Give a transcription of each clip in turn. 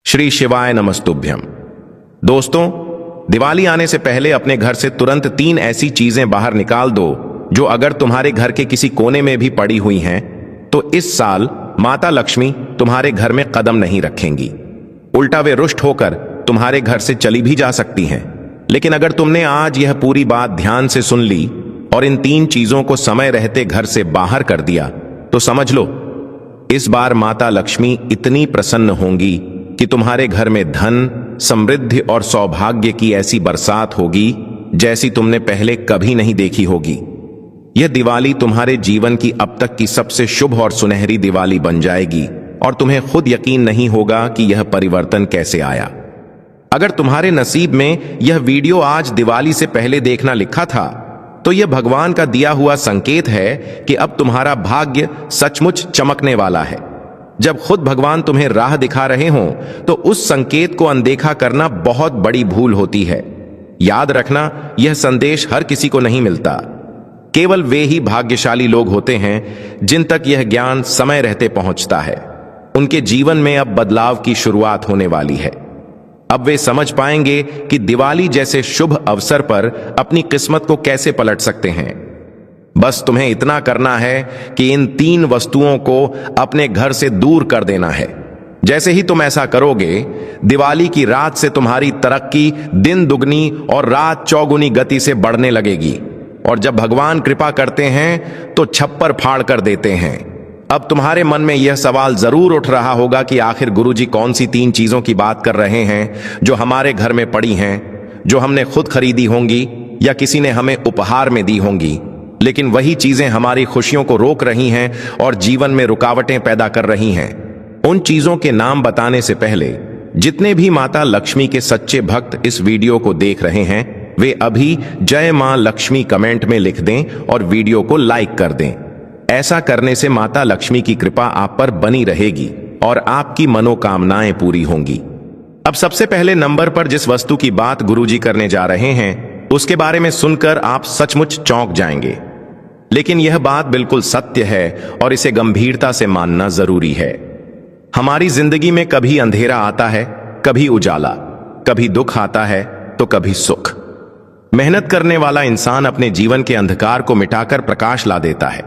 श्री शिवाय नमस्तुभ्यम। दोस्तों, दिवाली आने से पहले अपने घर से तुरंत 3 ऐसी चीजें बाहर निकाल दो जो अगर तुम्हारे घर के किसी कोने में भी पड़ी हुई हैं तो इस साल माता लक्ष्मी तुम्हारे घर में कदम नहीं रखेंगी। उल्टा वे रुष्ट होकर तुम्हारे घर से चली भी जा सकती हैं। लेकिन अगर तुमने आज यह पूरी बात ध्यान से सुन ली और इन 3 चीजों को समय रहते घर से बाहर कर दिया तो समझ लो, इस बार माता लक्ष्मी इतनी प्रसन्न होंगी कि तुम्हारे घर में धन, समृद्धि और सौभाग्य की ऐसी बरसात होगी जैसी तुमने पहले कभी नहीं देखी होगी। यह दिवाली तुम्हारे जीवन की अब तक की सबसे शुभ और सुनहरी दिवाली बन जाएगी और तुम्हें खुद यकीन नहीं होगा कि यह परिवर्तन कैसे आया। अगर तुम्हारे नसीब में यह वीडियो आज दिवाली से पहले देखना लिखा था तो यह भगवान का दिया हुआ संकेत है कि अब तुम्हारा भाग्य सचमुच चमकने वाला है। जब खुद भगवान तुम्हें राह दिखा रहे हों तो उस संकेत को अनदेखा करना बहुत बड़ी भूल होती है। याद रखना, यह संदेश हर किसी को नहीं मिलता। केवल वे ही भाग्यशाली लोग होते हैं जिन तक यह ज्ञान समय रहते पहुंचता है। उनके जीवन में अब बदलाव की शुरुआत होने वाली है। अब वे समझ पाएंगे कि दिवाली जैसे शुभ अवसर पर अपनी किस्मत को कैसे पलट सकते हैं। बस तुम्हें इतना करना है कि इन 3 वस्तुओं को अपने घर से दूर कर देना है। जैसे ही तुम ऐसा करोगे, दिवाली की रात से तुम्हारी तरक्की दिन दुगनी और रात चौगुनी गति से बढ़ने लगेगी। और जब भगवान कृपा करते हैं तो छप्पर फाड़ कर देते हैं। अब तुम्हारे मन में यह सवाल जरूर उठ रहा होगा कि आखिर गुरुजी कौन सी 3 चीजों की बात कर रहे हैं जो हमारे घर में पड़ी हैं, जो हमने खुद खरीदी होंगी या किसी ने हमें उपहार में दी होंगी, लेकिन वही चीजें हमारी खुशियों को रोक रही हैं और जीवन में रुकावटें पैदा कर रही हैं। उन चीजों के नाम बताने से पहले जितने भी माता लक्ष्मी के सच्चे भक्त इस वीडियो को देख रहे हैं वे अभी जय मां लक्ष्मी कमेंट में लिख दें और वीडियो को लाइक कर दें। ऐसा करने से माता लक्ष्मी की कृपा आप पर बनी रहेगी और आपकी मनोकामनाएं पूरी होंगी। अब सबसे पहले नंबर पर जिस वस्तु की बात गुरुजी करने जा रहे हैं उसके बारे में सुनकर आप सचमुच चौंक जाएंगे। लेकिन यह बात बिल्कुल सत्य है और इसे गंभीरता से मानना जरूरी है। हमारी जिंदगी में कभी अंधेरा आता है, कभी उजाला, कभी दुख आता है तो कभी सुख। मेहनत करने वाला इंसान अपने जीवन के अंधकार को मिटाकर प्रकाश ला देता है।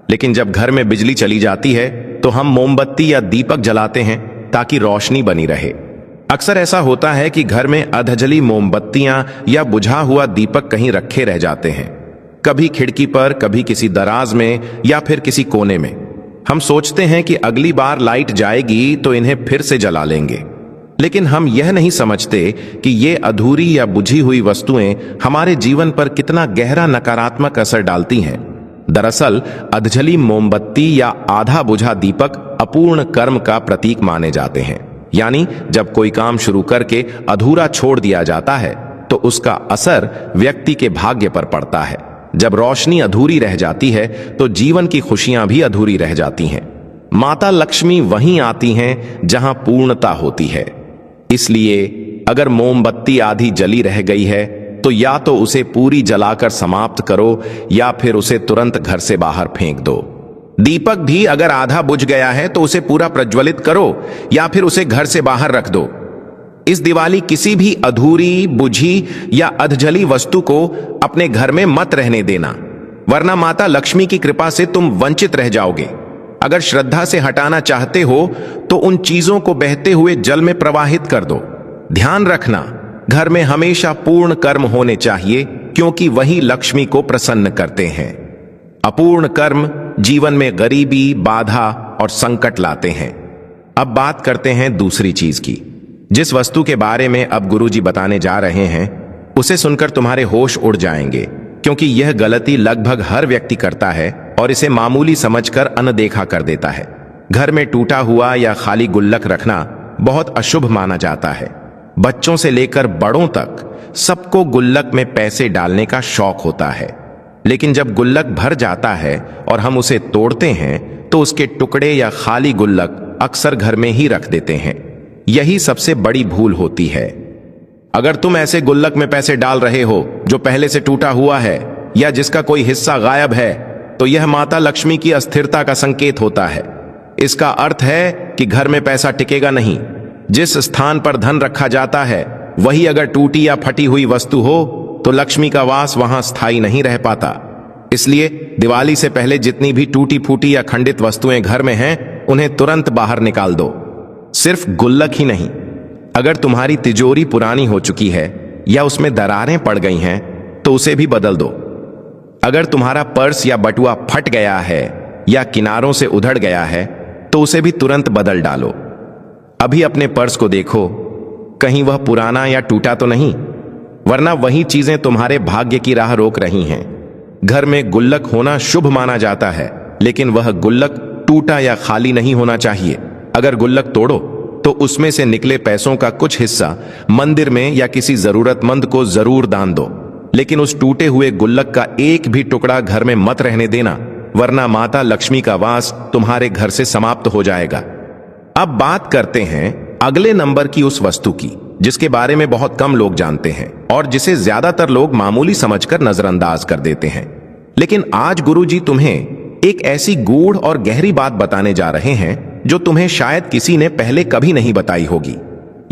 लेकिन जब घर में बिजली चली जाती है तो हम मोमबत्ती या दीपक जलाते हैं ताकि रोशनी बनी रहे। अक्सर ऐसा होता है कि घर में अधजली मोमबत्तियां या बुझा हुआ दीपक कहीं रखे रह जाते हैं, कभी खिड़की पर, कभी किसी दराज में या फिर किसी कोने में। हम सोचते हैं कि अगली बार लाइट जाएगी तो इन्हें फिर से जला लेंगे। लेकिन हम यह नहीं समझते कि ये अधूरी या बुझी हुई वस्तुएं हमारे जीवन पर कितना गहरा नकारात्मक असर डालती हैं। दरअसल अधजली मोमबत्ती या आधा बुझा दीपक अपूर्ण कर्म का प्रतीक माने जाते हैं। यानी जब कोई काम शुरू करके अधूरा छोड़ दिया जाता है तो उसका असर व्यक्ति के भाग्य पर पड़ता है। जब रोशनी अधूरी रह जाती है तो जीवन की खुशियां भी अधूरी रह जाती हैं। माता लक्ष्मी वहीं आती हैं जहां पूर्णता होती है। इसलिए अगर मोमबत्ती आधी जली रह गई है तो या तो उसे पूरी जलाकर समाप्त करो या फिर उसे तुरंत घर से बाहर फेंक दो। दीपक भी अगर आधा बुझ गया है तो उसे पूरा प्रज्वलित करो या फिर उसे घर से बाहर रख दो। इस दिवाली किसी भी अधूरी, बुझी या अधजली वस्तु को अपने घर में मत रहने देना, वरना माता लक्ष्मी की कृपा से तुम वंचित रह जाओगे। अगर श्रद्धा से हटाना चाहते हो तो उन चीजों को बहते हुए जल में प्रवाहित कर दो। ध्यान रखना, घर में हमेशा पूर्ण कर्म होने चाहिए क्योंकि वही लक्ष्मी को प्रसन्न करते हैं। अपूर्ण कर्म जीवन में गरीबी, बाधा और संकट लाते हैं। अब बात करते हैं दूसरी चीज की। जिस वस्तु के बारे में अब गुरुजी बताने जा रहे हैं उसे सुनकर तुम्हारे होश उड़ जाएंगे, क्योंकि यह गलती लगभग हर व्यक्ति करता है और इसे मामूली समझकर अनदेखा कर देता है। घर में टूटा हुआ या खाली गुल्लक रखना बहुत अशुभ माना जाता है। बच्चों से लेकर बड़ों तक सबको गुल्लक में पैसे डालने का शौक होता है। लेकिन जब गुल्लक भर जाता है और हम उसे तोड़ते हैं तो उसके टुकड़े या खाली गुल्लक अक्सर घर में ही रख देते हैं। यही सबसे बड़ी भूल होती है। अगर तुम ऐसे गुल्लक में पैसे डाल रहे हो जो पहले से टूटा हुआ है या जिसका कोई हिस्सा गायब है तो यह माता लक्ष्मी की अस्थिरता का संकेत होता है। इसका अर्थ है कि घर में पैसा टिकेगा नहीं। जिस स्थान पर धन रखा जाता है वही अगर टूटी या फटी हुई वस्तु हो तो लक्ष्मी का वास वहां स्थायी नहीं रह पाता। इसलिए दिवाली से पहले जितनी भी टूटी फूटी या खंडित वस्तुएं घर में हैं उन्हें तुरंत बाहर निकाल दो। सिर्फ गुल्लक ही नहीं, अगर तुम्हारी तिजोरी पुरानी हो चुकी है या उसमें दरारें पड़ गई हैं तो उसे भी बदल दो। अगर तुम्हारा पर्स या बटुआ फट गया है या किनारों से उधड़ गया है तो उसे भी तुरंत बदल डालो। अभी अपने पर्स को देखो, कहीं वह पुराना या टूटा तो नहीं, वरना वही चीजें तुम्हारे भाग्य की राह रोक रही हैं। घर में गुल्लक होना शुभ माना जाता है, लेकिन वह गुल्लक टूटा या खाली नहीं होना चाहिए। अगर गुल्लक तोड़ो तो उसमें से निकले पैसों का कुछ हिस्सा मंदिर में या किसी जरूरतमंद को जरूर दान दो, लेकिन उस टूटे हुए गुल्लक का एक भी टुकड़ा घर में मत रहने देना, वरना माता लक्ष्मी का वास तुम्हारे घर से समाप्त हो जाएगा। अब बात करते हैं अगले नंबर की उस वस्तु की जिसके बारे में बहुत कम लोग जानते हैं और जिसे ज्यादातर लोग मामूली समझकर नजरअंदाज कर देते हैं। लेकिन आज गुरुजी तुम्हें एक ऐसी गूढ़ और गहरी बात बताने जा रहे हैं जो तुम्हें शायद किसी ने पहले कभी नहीं बताई होगी।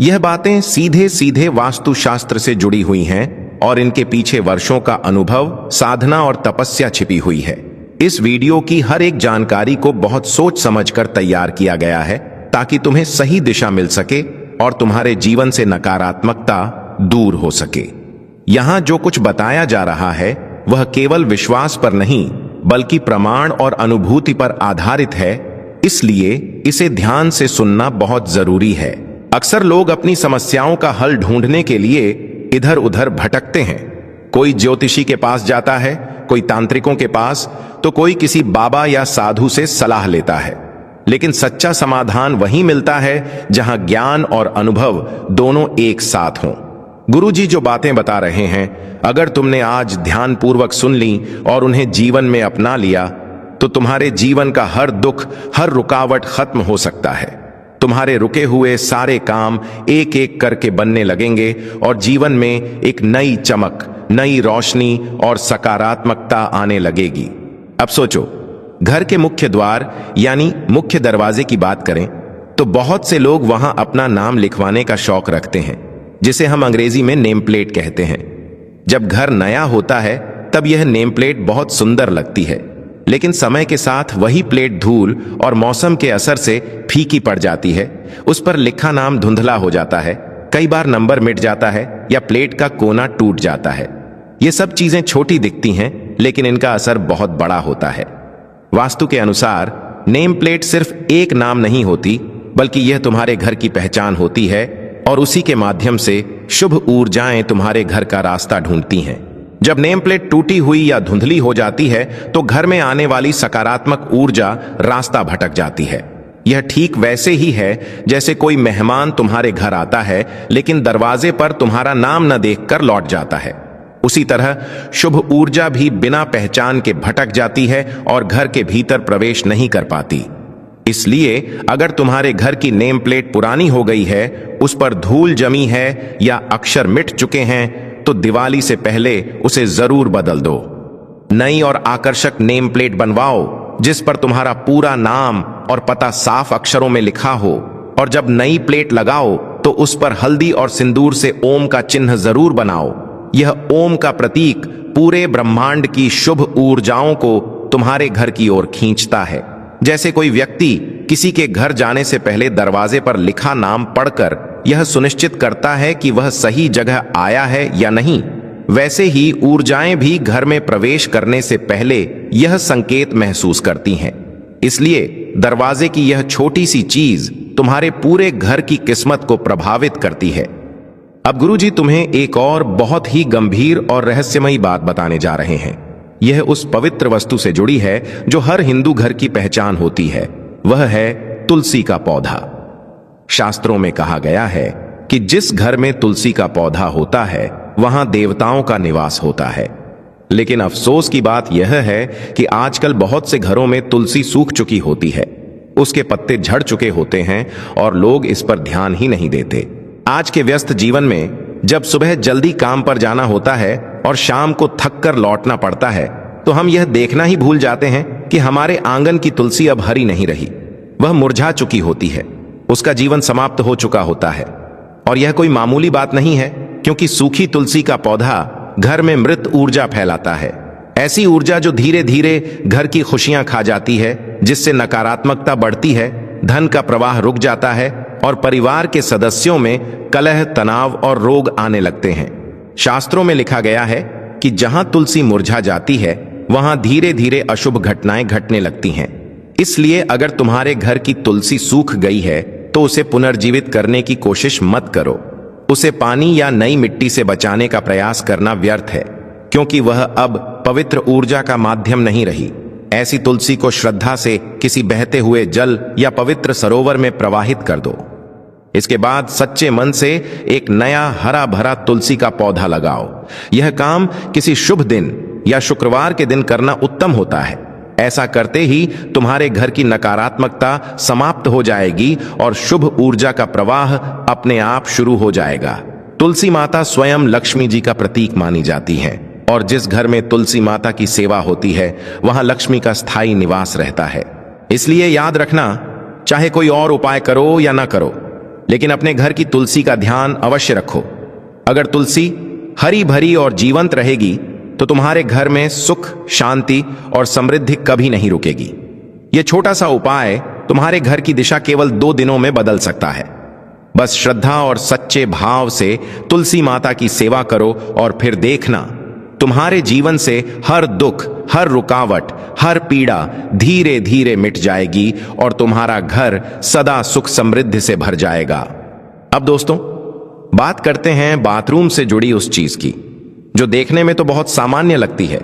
यह बातें सीधे सीधे वास्तुशास्त्र से जुड़ी हुई हैं और इनके पीछे वर्षों का अनुभव, साधना और तपस्या छिपी हुई है। इस वीडियो की हर एक जानकारी को बहुत सोच समझकर तैयार किया गया है ताकि तुम्हें सही दिशा मिल सके और तुम्हारे जीवन से नकारात्मकता दूर हो सके। यहां जो कुछ बताया जा रहा है वह केवल विश्वास पर नहीं बल्कि प्रमाण और अनुभूति पर आधारित है, इसलिए इसे ध्यान से सुनना बहुत जरूरी है। अक्सर लोग अपनी समस्याओं का हल ढूंढने के लिए इधर उधर भटकते हैं। कोई ज्योतिषी के पास जाता है, कोई तांत्रिकों के पास, तो कोई किसी बाबा या साधु से सलाह लेता है। लेकिन सच्चा समाधान वहीं मिलता है जहां ज्ञान और अनुभव दोनों एक साथ हों। गुरुजी जो बातें बता रहे हैं, अगर तुमने आज ध्यानपूर्वक सुन ली और उन्हें जीवन में अपना लिया तो तुम्हारे जीवन का हर दुख, हर रुकावट खत्म हो सकता है। तुम्हारे रुके हुए सारे काम एक एक करके बनने लगेंगे और जीवन में एक नई चमक, नई रोशनी और सकारात्मकता आने लगेगी। अब सोचो, घर के मुख्य द्वार यानी मुख्य दरवाजे की बात करें तो बहुत से लोग वहां अपना नाम लिखवाने का शौक रखते हैं, जिसे हम अंग्रेजी में नेम प्लेट कहते हैं। जब घर नया होता है तब यह नेम प्लेट बहुत सुंदर लगती है, लेकिन समय के साथ वही प्लेट धूल और मौसम के असर से फीकी पड़ जाती है। उस पर लिखा नाम धुंधला हो जाता है, कई बार नंबर मिट जाता है या प्लेट का कोना टूट जाता है। ये सब चीजें छोटी दिखती हैं, लेकिन इनका असर बहुत बड़ा होता है। वास्तु के अनुसार नेम प्लेट सिर्फ एक नाम नहीं होती, बल्कि यह तुम्हारे घर की पहचान होती है और उसी के माध्यम से शुभ ऊर्जाएं तुम्हारे घर का रास्ता ढूंढती हैं। जब नेम प्लेट टूटी हुई या धुंधली हो जाती है तो घर में आने वाली सकारात्मक ऊर्जा रास्ता भटक जाती है। यह ठीक वैसे ही है जैसे कोई मेहमान तुम्हारे घर आता है लेकिन दरवाजे पर तुम्हारा नाम न देखकर लौट जाता है। उसी तरह शुभ ऊर्जा भी बिना पहचान के भटक जाती है और घर के भीतर प्रवेश नहीं कर पाती। इसलिए अगर तुम्हारे घर की नेम प्लेट पुरानी हो गई है, उस पर धूल जमी है या अक्षर मिट चुके हैं, तो दिवाली से पहले उसे जरूर बदल दो। नई और आकर्षक नेम प्लेट बनवाओ जिस पर तुम्हारा पूरा नाम और पता साफ अक्षरों में लिखा हो, और जब नई प्लेट लगाओ तो उस पर हल्दी और सिंदूर से ओम का चिन्ह जरूर बनाओ। यह ओम का प्रतीक पूरे ब्रह्मांड की शुभ ऊर्जाओं को तुम्हारे घर की ओर खींचता है। जैसे कोई व्यक्ति किसी के घर जाने से पहले दरवाजे पर लिखा नाम पढ़कर यह सुनिश्चित करता है कि वह सही जगह आया है या नहीं, वैसे ही ऊर्जाएं भी घर में प्रवेश करने से पहले यह संकेत महसूस करती हैं। इसलिए दरवाजे की यह छोटी सी चीज तुम्हारे पूरे घर की किस्मत को प्रभावित करती है। अब गुरुजी तुम्हें एक और बहुत ही गंभीर और रहस्यमयी बात बताने जा रहे हैं। यह उस पवित्र वस्तु से जुड़ी है जो हर हिंदू घर की पहचान होती है, वह है तुलसी का पौधा। शास्त्रों में कहा गया है कि जिस घर में तुलसी का पौधा होता है वहां देवताओं का निवास होता है। लेकिन अफसोस की बात यह है कि आजकल बहुत से घरों में तुलसी सूख चुकी होती है, उसके पत्ते झड़ चुके होते हैं और लोग इस पर ध्यान ही नहीं देते। आज के व्यस्त जीवन में जब सुबह जल्दी काम पर जाना होता है और शाम को थक कर लौटना पड़ता है, तो हम यह देखना ही भूल जाते हैं कि हमारे आंगन की तुलसी अब हरी नहीं रही, वह मुरझा चुकी होती है। उसका जीवन समाप्त हो चुका होता है। और यह कोई मामूली बात नहीं है, क्योंकि सूखी तुलसी का पौधा घर में मृत ऊर्जा फैलाता है। ऐसी ऊर्जा जो धीरे धीरे घर की खुशियां खा जाती है, जिससे नकारात्मकता बढ़ती है, धन का प्रवाह रुक जाता है और परिवार के सदस्यों में कलह, तनाव और रोग आने लगते हैं। शास्त्रों में लिखा गया है कि जहां तुलसी मुरझा जाती है, वहां धीरे धीरे अशुभ घटनाएं घटने लगती हैं। इसलिए अगर तुम्हारे घर की तुलसी सूख गई है तो उसे पुनर्जीवित करने की कोशिश मत करो। उसे पानी या नई मिट्टी से बचाने का प्रयास करना व्यर्थ है, क्योंकि वह अब पवित्र ऊर्जा का माध्यम नहीं रही। ऐसी तुलसी को श्रद्धा से किसी बहते हुए जल या पवित्र सरोवर में प्रवाहित कर दो। इसके बाद सच्चे मन से एक नया हरा भरा तुलसी का पौधा लगाओ। यह काम किसी शुभ दिन या शुक्रवार के दिन करना उत्तम होता है। ऐसा करते ही तुम्हारे घर की नकारात्मकता समाप्त हो जाएगी और शुभ ऊर्जा का प्रवाह अपने आप शुरू हो जाएगा। तुलसी माता स्वयं लक्ष्मी जी का प्रतीक मानी जाती है, और जिस घर में तुलसी माता की सेवा होती है वहां लक्ष्मी का स्थायी निवास रहता है। इसलिए याद रखना, चाहे कोई और उपाय करो या ना करो, लेकिन अपने घर की तुलसी का ध्यान अवश्य रखो। अगर तुलसी हरी भरी और जीवंत रहेगी तो तुम्हारे घर में सुख, शांति और समृद्धि कभी नहीं रुकेगी। यह छोटा सा उपाय तुम्हारे घर की दिशा केवल 2 दिनों में बदल सकता है। बस श्रद्धा और सच्चे भाव से तुलसी माता की सेवा करो और फिर देखना, तुम्हारे जीवन से हर दुख, हर रुकावट, हर पीड़ा धीरे धीरे मिट जाएगी और तुम्हारा घर सदा सुख समृद्धि से भर जाएगा। अब दोस्तों, बात करते हैं बाथरूम से जुड़ी उस चीज की जो देखने में तो बहुत सामान्य लगती है,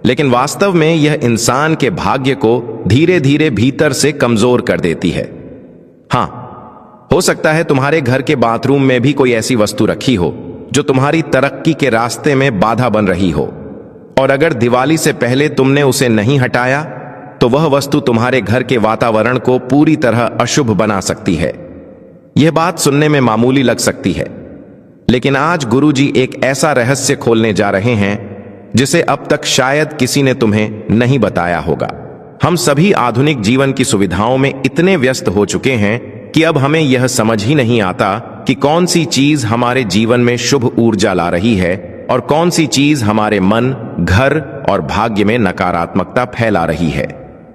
लेकिन वास्तव में यह इंसान के भाग्य को धीरे धीरे भीतर से कमजोर कर देती है। हां, हो सकता है तुम्हारे घर के बाथरूम में भी कोई ऐसी वस्तु रखी हो जो तुम्हारी तरक्की के रास्ते में बाधा बन रही हो, और अगर दिवाली से पहले तुमने उसे नहीं हटाया तो वह वस्तु तुम्हारे घर के वातावरण को पूरी तरह अशुभ बना सकती है। यह बात सुनने में मामूली लग सकती है, लेकिन आज गुरुजी एक ऐसा रहस्य खोलने जा रहे हैं जिसे अब तक शायद किसी ने तुम्हें नहीं बताया होगा। हम सभी आधुनिक जीवन की सुविधाओं में इतने व्यस्त हो चुके हैं कि अब हमें यह समझ ही नहीं आता कि कौन सी चीज हमारे जीवन में शुभ ऊर्जा ला रही है और कौन सी चीज हमारे मन, घर और भाग्य में नकारात्मकता फैला रही है।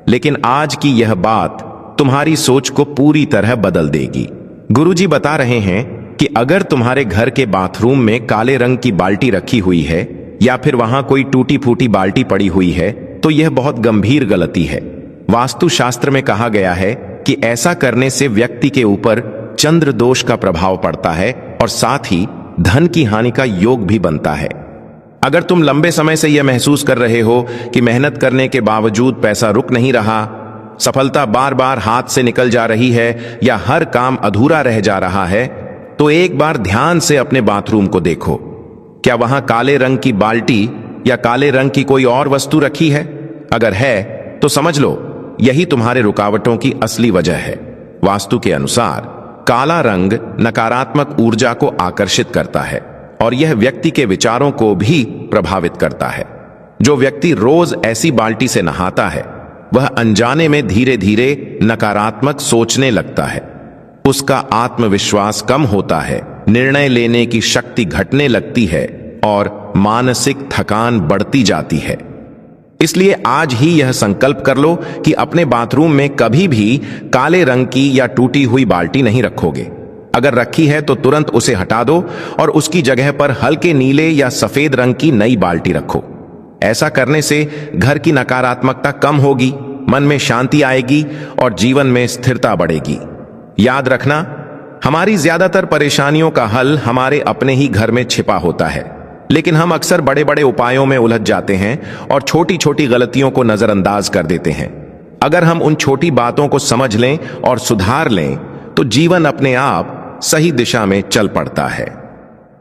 लेकिन आज की यह बात तुम्हारी सोच को पूरी तरह बदल देगी। गुरुजी बता रहे हैं कि अगर तुम्हारे घर के बाथरूम में काले रंग की बाल्टी रखी हुई है या फिर वहां कोई टूटी फूटी बाल्टी पड़ी हुई है तो यह बहुत गंभीर गलती है। वास्तु शास्त्र में कहा गया है कि ऐसा करने से व्यक्ति के ऊपर चंद्र दोष का प्रभाव पड़ता है और साथ ही धन की हानि का योग भी बनता है। अगर तुम लंबे समय से यह महसूस कर रहे हो कि मेहनत करने के बावजूद पैसा रुक नहीं रहा, सफलता बार बार हाथ से निकल जा रही है या हर काम अधूरा रह जा रहा है, तो एक बार ध्यान से अपने बाथरूम को देखो। क्या वहां काले रंग की बाल्टी या काले रंग की कोई और वस्तु रखी है? अगर है तो समझ लो यही तुम्हारे रुकावटों की असली वजह है। वास्तु के अनुसार काला रंग नकारात्मक ऊर्जा को आकर्षित करता है और यह व्यक्ति के विचारों को भी प्रभावित करता है। जो व्यक्ति रोज ऐसी बाल्टी से नहाता है वह अनजाने में धीरे धीरे नकारात्मक सोचने लगता है। उसका आत्मविश्वास कम होता है, निर्णय लेने की शक्ति घटने लगती है और मानसिक थकान बढ़ती जाती है। इसलिए आज ही यह संकल्प कर लो कि अपने बाथरूम में कभी भी काले रंग की या टूटी हुई बाल्टी नहीं रखोगे। अगर रखी है तो तुरंत उसे हटा दो और उसकी जगह पर हल्के नीले या सफेद रंग की नई बाल्टी रखो। ऐसा करने से घर की नकारात्मकता कम होगी, मन में शांति आएगी और जीवन में स्थिरता बढ़ेगी। याद रखना, हमारी ज्यादातर परेशानियों का हल हमारे अपने ही घर में छिपा होता है, लेकिन हम अक्सर बड़े बड़े उपायों में उलझ जाते हैं और छोटी छोटी गलतियों को नजरअंदाज कर देते हैं। अगर हम उन छोटी बातों को समझ लें और सुधार लें तो जीवन अपने आप सही दिशा में चल पड़ता है।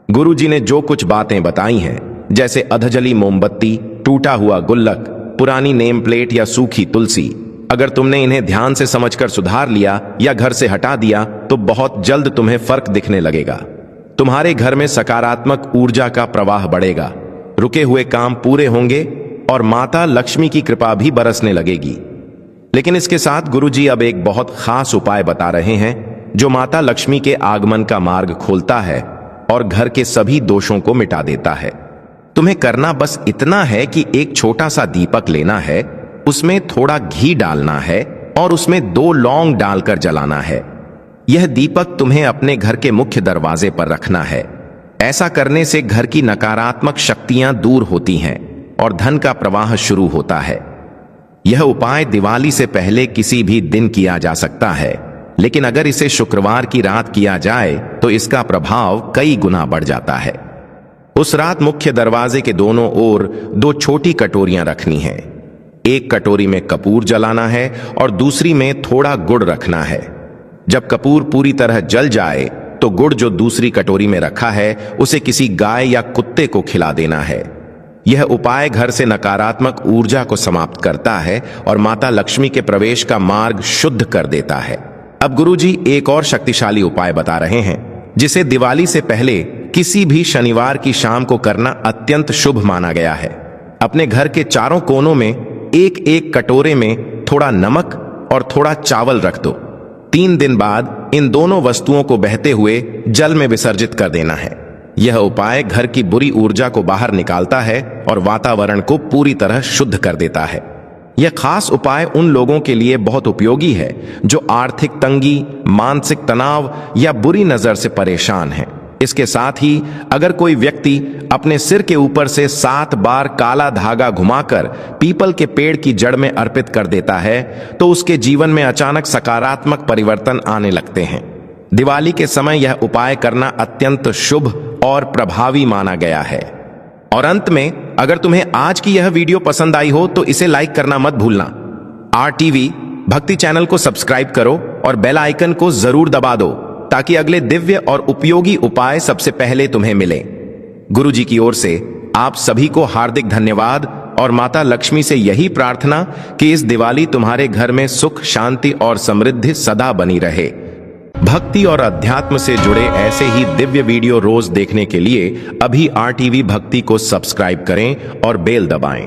गुरुजी ने जो कुछ बातें बताई हैं, जैसे अधजली मोमबत्ती, टूटा हुआ गुल्लक, पुरानी नेम प्लेट या सूखी तुलसी, अगर तुमने इन्हें ध्यान से समझकर सुधार लिया या घर से हटा दिया तो बहुत जल्द तुम्हें फर्क दिखने लगेगा। तुम्हारे घर में सकारात्मक ऊर्जा का प्रवाह बढ़ेगा, रुके हुए काम पूरे होंगे और माता लक्ष्मी की कृपा भी बरसने लगेगी। लेकिन इसके साथ गुरुजी अब एक बहुत खास उपाय बता रहे हैं जो माता लक्ष्मी के आगमन का मार्ग खोलता है और घर के सभी दोषों को मिटा देता है। तुम्हें करना बस इतना है कि एक छोटा सा दीपक लेना है, उसमें थोड़ा घी डालना है और उसमें 2 लौंग डालकर जलाना है। यह दीपक तुम्हें अपने घर के मुख्य दरवाजे पर रखना है। ऐसा करने से घर की नकारात्मक शक्तियां दूर होती हैं और धन का प्रवाह शुरू होता है। यह उपाय दिवाली से पहले किसी भी दिन किया जा सकता है, लेकिन अगर इसे शुक्रवार की रात किया जाए तो इसका प्रभाव कई गुना बढ़ जाता है। उस रात मुख्य दरवाजे के दोनों ओर 2 छोटी कटोरियां रखनी हैं। एक कटोरी में कपूर जलाना है और दूसरी में थोड़ा गुड़ रखना है। जब कपूर पूरी तरह जल जाए तो गुड़ जो दूसरी कटोरी में रखा है उसे किसी गाय या कुत्ते को खिला देना है। यह उपाय घर से नकारात्मक ऊर्जा को समाप्त करता है और माता लक्ष्मी के प्रवेश का मार्ग शुद्ध कर देता है। अब गुरुजी एक और शक्तिशाली उपाय बता रहे हैं, जिसे दिवाली से पहले किसी भी शनिवार की शाम को करना अत्यंत शुभ माना गया है। अपने घर के चारों कोनों में एक एक कटोरे में थोड़ा नमक और थोड़ा चावल रख दो। 3 दिन बाद इन दोनों वस्तुओं को बहते हुए जल में विसर्जित कर देना है। यह उपाय घर की बुरी ऊर्जा को बाहर निकालता है और वातावरण को पूरी तरह शुद्ध कर देता है। यह खास उपाय उन लोगों के लिए बहुत उपयोगी है जो आर्थिक तंगी, मानसिक तनाव या बुरी नजर से परेशान हैं। इसके साथ ही अगर कोई व्यक्ति अपने सिर के ऊपर से 7 बार काला धागा घुमाकर पीपल के पेड़ की जड़ में अर्पित कर देता है तो उसके जीवन में अचानक सकारात्मक परिवर्तन आने लगते हैं। दिवाली के समय यह उपाय करना अत्यंत शुभ और प्रभावी माना गया है। और अंत में, अगर तुम्हें आज की यह वीडियो पसंद आई हो तो इसे लाइक करना मत भूलना। RTV भक्ति चैनल को सब्सक्राइब करो और बेल आइकन को जरूर दबा दो ताकि अगले दिव्य और उपयोगी उपाय सबसे पहले तुम्हें मिले। गुरुजी की ओर से आप सभी को हार्दिक धन्यवाद और माता लक्ष्मी से यही प्रार्थना कि इस दिवाली तुम्हारे घर में सुख, शांति और समृद्धि सदा बनी रहे। भक्ति और अध्यात्म से जुड़े ऐसे ही दिव्य वीडियो रोज देखने के लिए अभी RTV भक्ति को सब्सक्राइब करें और बेल दबाएं।